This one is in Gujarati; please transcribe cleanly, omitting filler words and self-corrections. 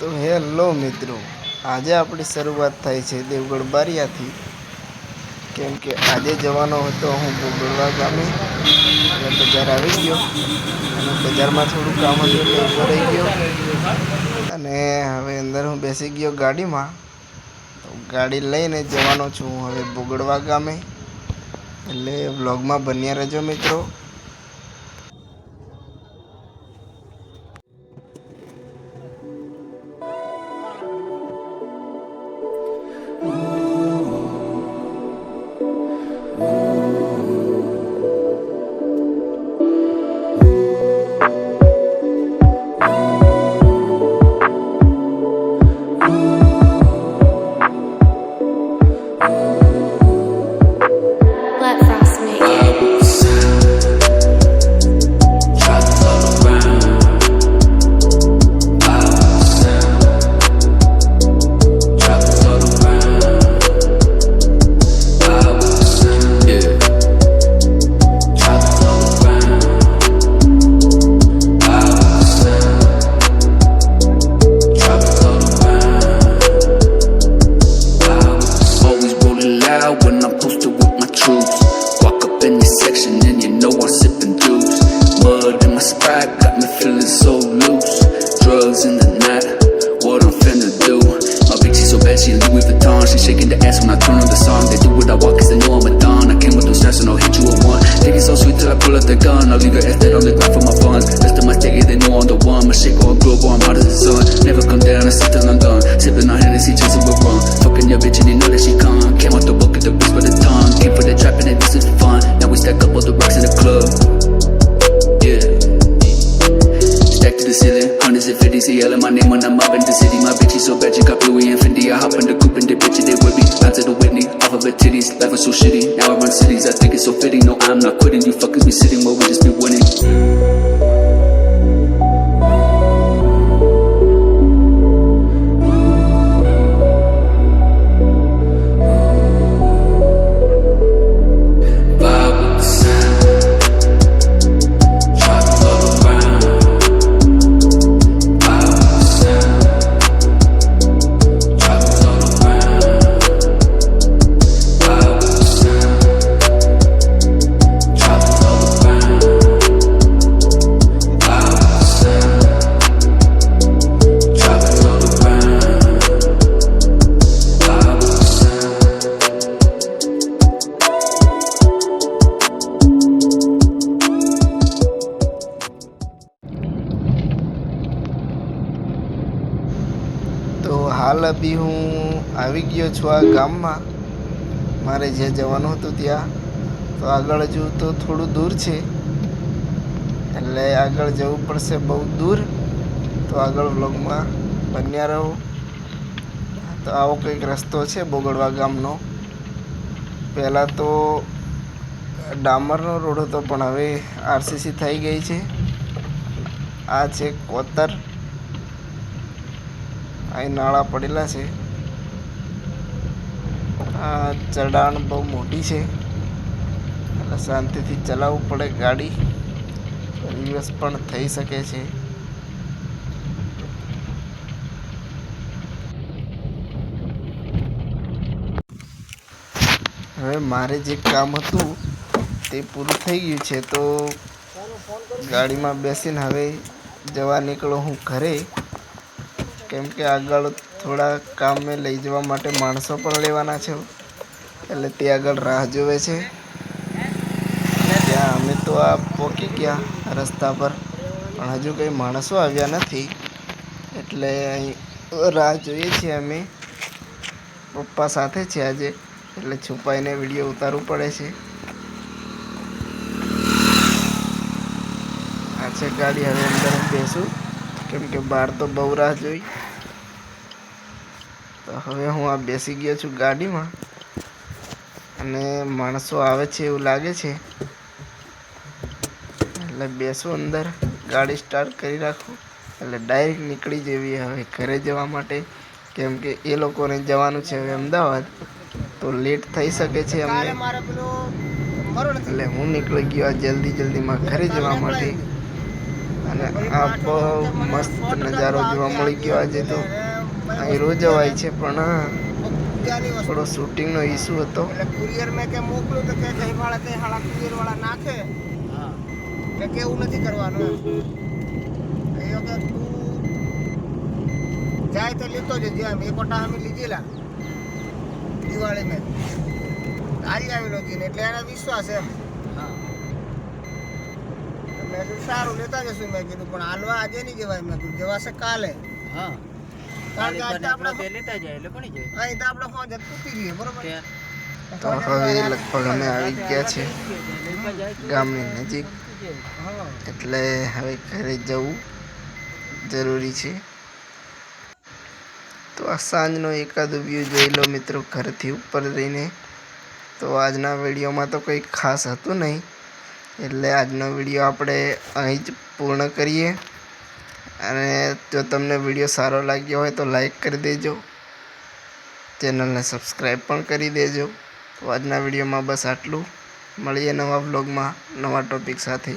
તો હેલો મિત્રો, આજે આપણી શરૂઆત થાય છે દેવગઢ બારિયાથી. કેમ કે આજે જવાનો હતો હું બોગડવા ગામે. એટલે બજાર આવી ગયો અને બજારમાં થોડું કામ હતું એટલે ઊભો રહી ગયો. અને હવે અંદર હું બેસી ગયો ગાડીમાં. તો ગાડી લઈને જવાનો છું હવે બોગડવા ગામે. એટલે વ્લોગમાં બન્યા રહેજો મિત્રો. When I'm posted with my troops, walk up in this section and you know I'm sipping juice. Mud in my Sprite got me feeling so loose. Drugs in the night, what I'm finna do? My bitch she so bad she Louis Vuitton. She shaking the ass when I turn on the song. They do what I want 'cause they know I'm a don. I came with those stats and I'll hit you with one. Think it's so sweet till I pull out the gun. I'll leave your ass dead on the ground for my funds. Rest of my ticket they know I'm the one. My shit going global, I'm hot as the sun. Never come down and sit till I'm done. Sipping on Hennessy, chasing with rum. Fucking your bitch and you know that she come. Came out the book at the wrist with a tongue. Came for the trap and this is fun. Now we stack up all the rocks in the club. Yeah. Stack to the ceiling, hundreds and fifties, yelling my name when I'm up in the city. My bitch is so bad, she got Louis and Fendi. I hop in the coupe and the bitch they with me. Down to the Whitney, off of her titties. Life was so shitty, now I run cities. I think it's so fitting. No, I'm not quitting. You fuckers be sitting where we just be winning. તો હાલ અભી હું આવી ગયો છું આ ગામમાં. મારે જ્યાં જવાનું હતું ત્યાં. તો આગળ હજુ તો થોડું દૂર છે, એટલે આગળ જવું પડશે બહુ દૂર. તો આગળ વ્લોગમાં બન્યા રહો. તો આવો કંઈક રસ્તો છે બોગડવા ગામનો. પહેલાં તો ડામરનો રોડ હતો પણ હવે આરસીસી થઈ ગઈ છે. આ છે કોતર. અહીં નાળા પડેલા છે. આ ચઢાણ બહુ મોટી છે એટલે શાંતિથી ચલાવવું પડે ગાડી. રિવર્સ પણ થઈ શકે છે. હવે મારે જે કામ હતું તે પૂરું થઈ ગયું છે. તો ગાડીમાં બેસીને હવે જવા નીકળો હું ઘરે. કેમ કે આગળ થોડા કામ મેં લઈ જવા માટે માણસો પણ લેવાના છે, એટલે તે આગળ રાહ જોવે છે. ત્યાં અમે તો આ પહોંચી ગયા રસ્તા પર, પણ હજુ કંઈ માણસો આવ્યા નથી. એટલે અહીં રાહ જોઈએ છીએ અમે. પપ્પા સાથે છે આજે, એટલે છુપાઈને વિડીયો ઉતારવું પડે છે. આ છે ગાડી. હવે અંદર બેસું કેમ કે બહાર તો બહુ રાહ જોઈ. તો હવે હું આ બેસી ગયો છું ગાડીમાં અને માણસો આવે છે એવું લાગે છે, એટલે બેસું અંદર. ગાડી સ્ટાર્ટ કરી રાખું એટલે ડાયરેક્ટ નીકળી જઈએ હવે ઘરે જવા માટે. કેમ કે એ લોકોને જવાનું છે હવે અમદાવાદ, તો લેટ થઈ શકે છે અમને. એટલે હું નીકળી ગયો જલ્દી જલ્દીમાં ઘરે જવા માટે. અને આ બહુ મસ્ત નજારો જોવા મળી ગયો આજે તો. અહીં રોજ અવાય છે પણ થોડો શૂટિંગનો ઇસ્યુ હતો. એટલે કુરિયર મેં કે મોકલું તો કે કઈ વાળા કઈ હાળા કુરિયર વાળા નાખે. હા એટલે કે એવું નથી કરવાનું એમ. એ વખત તું જાય તો લીધો જજે. આમ એક વટા અમે લીધેલા દિવાળી મેં હારી આવેલો હતી ને એટલે એને વિશ્વાસ એમ. મેં કીધું સારું લેતા જશું મેં કીધું, પણ હાલવા આજે નહીં જવાય. મેં કીધું જવાશે કાલે. હા કારણ કે આજે આપણે લેતા જાય એટલે કોની જાય અહીં તો આપણે ફોન પૂછી રહીએ બરોબર. તો હવે લગભગ અમે આવી ગયા છે ગામની નજીક, એટલે હવે ઘરે જવું જરૂરી છે. તો આ સાંજનો એકાદો વ્યૂ જોઈ લો મિત્રો ઘરથી ઉપર રહીને. તો આજના વિડીયોમાં તો કંઈ ખાસ હતું નહીં, એટલે આજનો વિડીયો આપણે અહીં જ પૂર્ણ કરીએ. અને જો તમને વિડીયો સારો લાગ્યો હોય તો લાઈક કરી દેજો, ચેનલને સબસ્ક્રાઈબ પણ કરી દેજો. તો આજના વિડીયોમાં બસ આટલું. મળીએ નવા વ્લોગમાં નવા ટોપિક સાથે.